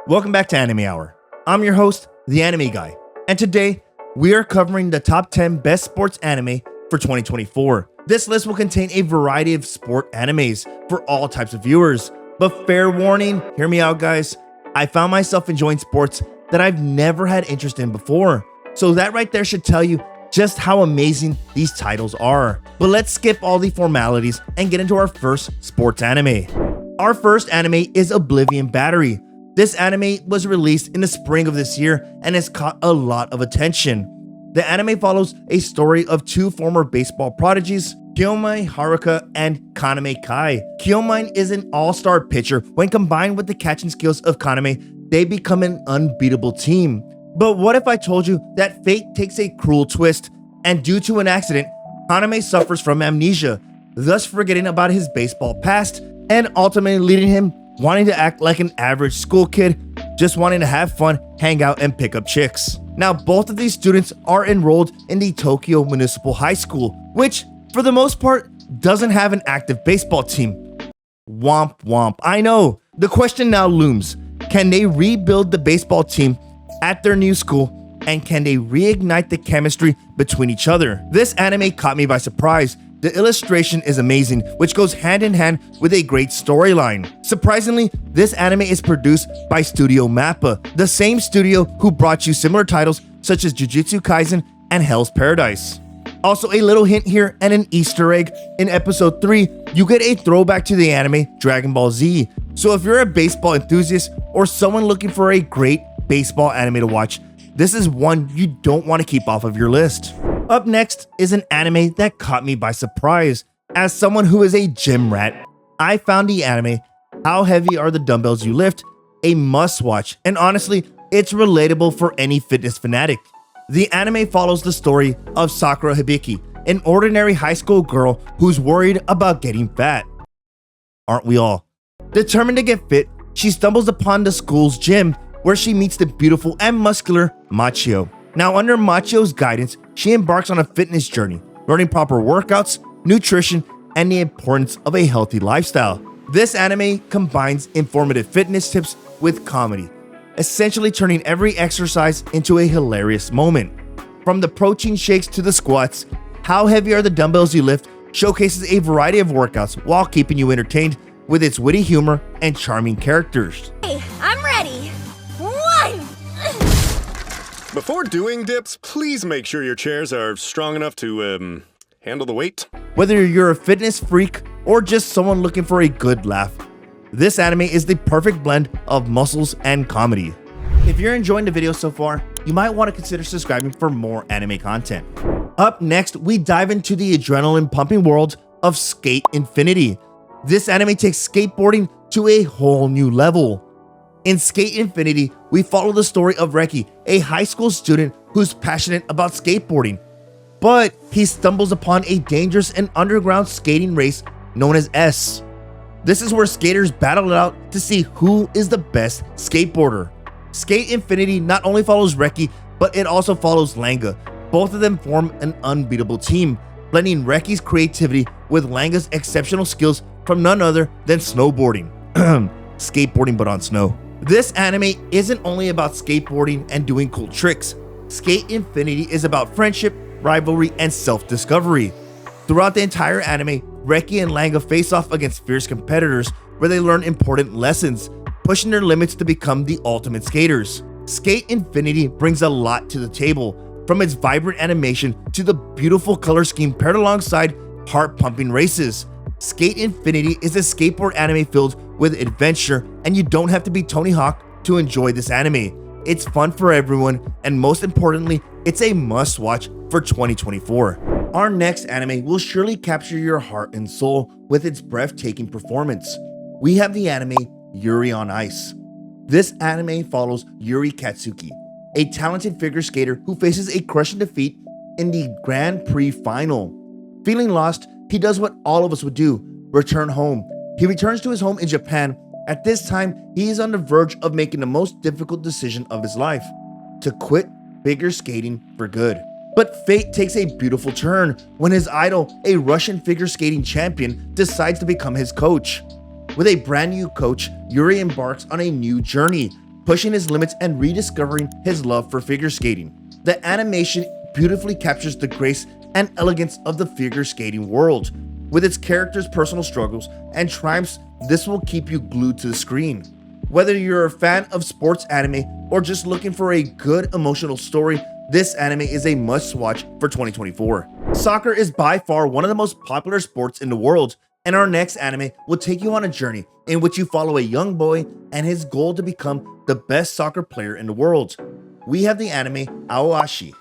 Welcome back to Anime Hour. I'm your host, the Anime Guy, and today we are covering the top 10 best sports anime for 2024. This list will contain a variety of sport animes for all types of viewers, but fair warning, hear me out guys, I found myself enjoying sports that I've never had interest in before, so that right there should tell you just how amazing these titles are. But let's skip all the formalities and get into our first sports anime. Our first anime is Oblivion Battery. This anime was released in the spring of this year and has caught a lot of attention. The anime follows a story of two former baseball prodigies, Kyoumai Haruka and Kaname Kai. Kyoumai is an all-star pitcher. When combined with the catching skills of Kaname, they become an unbeatable team. But what if I told you that fate takes a cruel twist, and due to an accident, Kaname suffers from amnesia, thus forgetting about his baseball past, and ultimately leading him wanting to act like an average school kid, just wanting to have fun, hang out, and pick up chicks. Now, both of these students are enrolled in the Tokyo Municipal High School, which, for the most part, doesn't have an active baseball team. Womp womp. I know. The question now looms. Can they rebuild the baseball team at their new school, and can they reignite the chemistry between each other? This anime caught me by surprise. The illustration is amazing, which goes hand in hand with a great storyline. Surprisingly, this anime is produced by Studio Mappa, the same studio who brought you similar titles such as Jujutsu Kaisen and Hell's Paradise. Also, a little hint here and an Easter egg. In episode 3, you get a throwback to the anime Dragon Ball Z. So if you're a baseball enthusiast or someone looking for a great baseball anime to watch, this is one you don't want to keep off of your list. Up next is an anime that caught me by surprise. As someone who is a gym rat, I found the anime How Heavy Are the Dumbbells You Lift a must watch, and honestly, it's relatable for any fitness fanatic. The anime follows the story of Sakura Hibiki, an ordinary high school girl who's worried about getting fat. Aren't we all? Determined to get fit, she stumbles upon the school's gym where she meets the beautiful and muscular Machio. Now, under Machio's guidance, she embarks on a fitness journey, learning proper workouts, nutrition, and the importance of a healthy lifestyle. This anime combines informative fitness tips with comedy, essentially turning every exercise into a hilarious moment. From the protein shakes to the squats, How Heavy Are the Dumbbells You Lift showcases a variety of workouts while keeping you entertained with its witty humor and charming characters. Hey, I'm ready. One! Before doing dips, please make sure your chairs are strong enough to, handle the weight. Whether you're a fitness freak or just someone looking for a good laugh, this anime is the perfect blend of muscles and comedy. If you're enjoying the video so far, you might want to consider subscribing for more anime content. Up next, we dive into the adrenaline-pumping world of Sk8 Infinity. This anime takes skateboarding to a whole new level. In Sk8 Infinity, we follow the story of Reki, a high school student who's passionate about skateboarding. But he stumbles upon a dangerous and underground skating race known as S. This is where skaters battle it out to see who is the best skateboarder. Sk8 Infinity not only follows Reki, but it also follows Langa. Both of them form an unbeatable team, blending Reki's creativity with Langa's exceptional skills from none other than snowboarding. Skateboarding but on snow. This anime isn't only about skateboarding and doing cool tricks. Sk8 Infinity is about friendship, rivalry, and self-discovery. Throughout the entire anime, Reki and Langa face off against fierce competitors where they learn important lessons, pushing their limits to become the ultimate skaters. Sk8 Infinity brings a lot to the table, from its vibrant animation to the beautiful color scheme paired alongside heart-pumping races. Sk8 Infinity is a skateboard anime filled with adventure, and you don't have to be Tony Hawk to enjoy this anime. It's fun for everyone, and most importantly, it's a must-watch for 2024. Our next anime will surely capture your heart and soul with its breathtaking performance. We have the anime Yuri On Ice. This anime follows Yuri Katsuki, a talented figure skater who faces a crushing defeat in the Grand Prix final. Feeling lost, he does what all of us would do, return home. He returns to his home in Japan. At this time, he is on the verge of making the most difficult decision of his life, to quit figure skating for good. But fate takes a beautiful turn when his idol, a Russian figure skating champion, decides to become his coach. With a brand new coach, Yuri embarks on a new journey, pushing his limits and rediscovering his love for figure skating. The animation beautifully captures the grace and elegance of the figure skating world. With its characters' personal struggles and triumphs, this will keep you glued to the screen. Whether you're a fan of sports anime or just looking for a good emotional story, this anime is a must-watch for 2024. Soccer is by far one of the most popular sports in the world, and our next anime will take you on a journey in which you follow a young boy and his goal to become the best soccer player in the world. We have the anime Aoashi.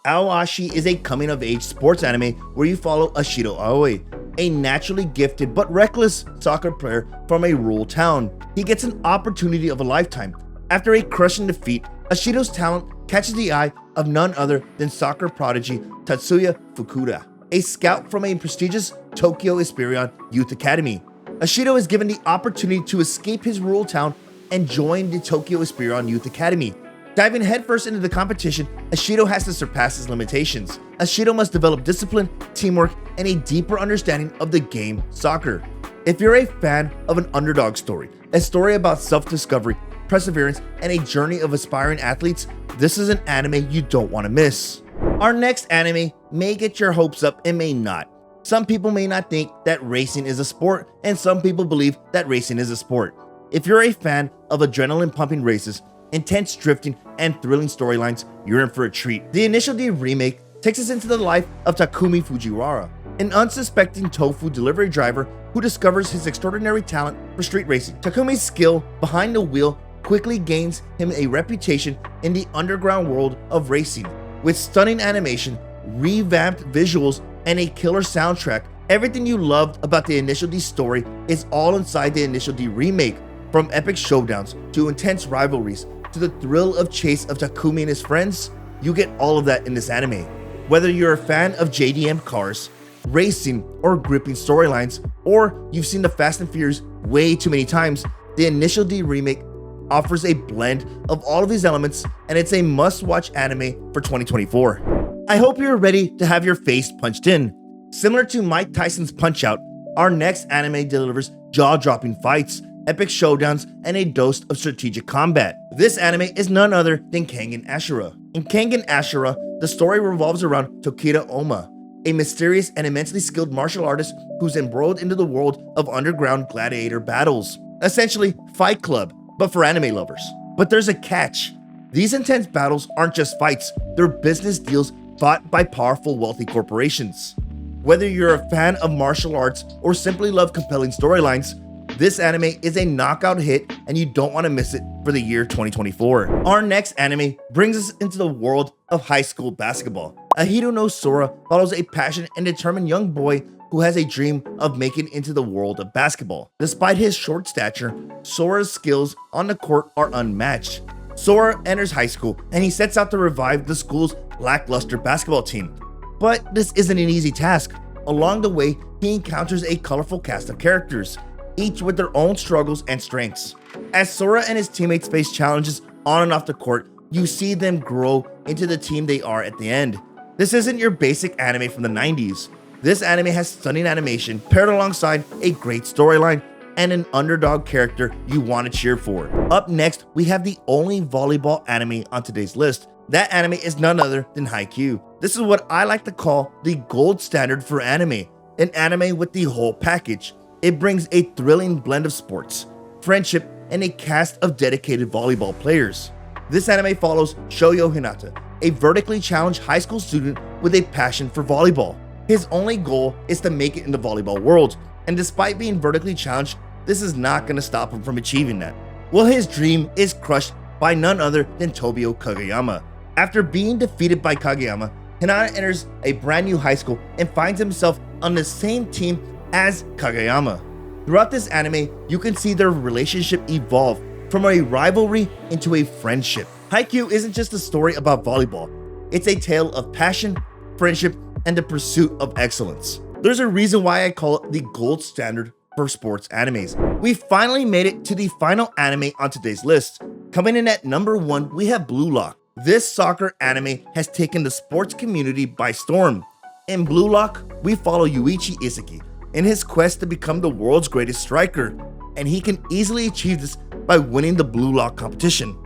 Aoashi is a coming-of-age sports anime where you follow Ashido Aoi, a naturally gifted but reckless soccer player from a rural town. He gets an opportunity of a lifetime. After a crushing defeat, Ashido's talent catches the eye of none other than soccer prodigy Tatsuya Fukuda, a scout from a prestigious Tokyo Esperion Youth Academy. Ashido is given the opportunity to escape his rural town and join the Tokyo Esperion Youth Academy. Diving headfirst into the competition, Ashido has to surpass his limitations. Ashido must develop discipline, teamwork, and a deeper understanding of the game soccer. If you're a fan of an underdog story, a story about self-discovery, perseverance, and a journey of aspiring athletes, this is an anime you don't want to miss. Our next anime may get your hopes up and may not. Some people may not think that racing is a sport, and some people believe that racing is a sport. If you're a fan of adrenaline-pumping races, intense drifting, and thrilling storylines, you're in for a treat. The Initial D remake takes us into the life of Takumi Fujiwara, an unsuspecting tofu delivery driver who discovers his extraordinary talent for street racing. Takumi's skill behind the wheel quickly gains him a reputation in the underground world of racing. With stunning animation, revamped visuals, and a killer soundtrack, everything you loved about the Initial D story is all inside the Initial D remake. From epic showdowns to intense rivalries to the thrill of chase of Takumi and his friends, you get all of that in this anime. Whether you're a fan of JDM cars, racing, or gripping storylines, or you've seen the Fast and Furious way too many times, the Initial D remake offers a blend of all of these elements, and it's a must-watch anime for 2024. I hope you're ready to have your face punched in. Similar to Mike Tyson's Punch-Out, our next anime delivers jaw-dropping fights, epic showdowns, and a dose of strategic combat. This anime is none other than Kengan Ashura. In Kengan Ashura, the story revolves around Tokita Oma, a mysterious and immensely skilled martial artist who's embroiled into the world of underground gladiator battles. Essentially, Fight Club, but for anime lovers. But there's a catch. These intense battles aren't just fights, they're business deals fought by powerful, wealthy corporations. Whether you're a fan of martial arts or simply love compelling storylines, this anime is a knockout hit and you don't want to miss it for the year 2024. Our next anime brings us into the world of high school basketball. Ahuri no Sora follows a passionate and determined young boy who has a dream of making it into the world of basketball. Despite his short stature, Sora's skills on the court are unmatched. Sora enters high school and he sets out to revive the school's lackluster basketball team. But this isn't an easy task. Along the way, he encounters a colorful cast of characters, each with their own struggles and strengths. As Sora and his teammates face challenges on and off the court, you see them grow into the team they are at the end. This isn't your basic anime from the 90s. This anime has stunning animation paired alongside a great storyline and an underdog character you want to cheer for. Up next, we have the only volleyball anime on today's list. That anime is none other than Haikyu. This is what I like to call the gold standard for anime, an anime with the whole package. It brings a thrilling blend of sports, friendship, and a cast of dedicated volleyball players. This anime follows Shoyo Hinata, a vertically challenged high school student with a passion for volleyball. His only goal is to make it in the volleyball world, and despite being vertically challenged, this is not going to stop him from achieving that. Well, his dream is crushed by none other than Tobio Kageyama. After being defeated by Kageyama, Hinata enters a brand new high school and finds himself on the same team as Kageyama. Throughout this anime, you can see their relationship evolve from a rivalry into a friendship. Haikyu isn't just a story about volleyball. It's a tale of passion, friendship, and the pursuit of excellence. There's a reason why I call it the gold standard for sports animes. We finally made it to the final anime on today's list. Coming in at number 1, we have Blue Lock. This soccer anime has taken the sports community by storm. In Blue Lock, we follow Yuichi Isaki in his quest to become the world's greatest striker, and he can easily achieve this by winning the Blue Lock competition.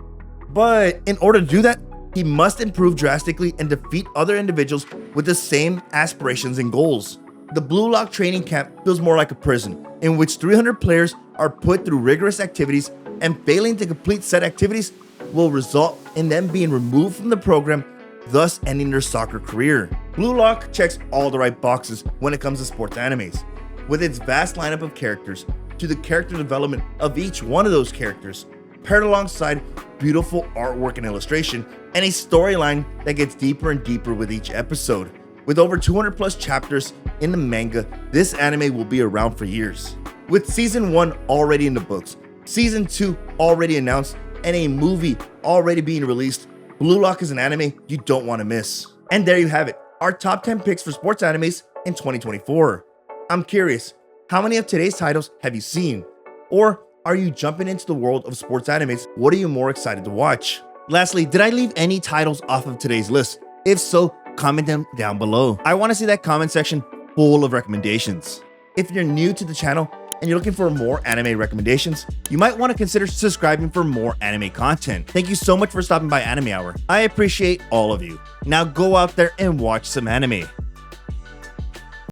But in order to do that, he must improve drastically and defeat other individuals with the same aspirations and goals. The Blue Lock training camp feels more like a prison, in which 300 players are put through rigorous activities, and failing to complete said activities will result in them being removed from the program, thus ending their soccer career. Blue Lock checks all the right boxes when it comes to sports animes. With its vast lineup of characters, to the character development of each one of those characters, paired alongside beautiful artwork and illustration, and a storyline that gets deeper and deeper with each episode. With over 200 plus chapters in the manga, this anime will be around for years. With season 1 already in the books, season 2 already announced, and a movie already being released, Blue Lock is an anime you don't want to miss. And there you have it, our top 10 picks for sports animes in 2024. I'm curious, how many of today's titles have you seen? Or are you jumping into the world of sports animes? What are you more excited to watch? Lastly, did I leave any titles off of today's list? If so, comment them down below. I want to see that comment section full of recommendations. If you're new to the channel and you're looking for more anime recommendations, you might want to consider subscribing for more anime content. Thank you so much for stopping by Anime Hour. I appreciate all of you. Now go out there and watch some anime.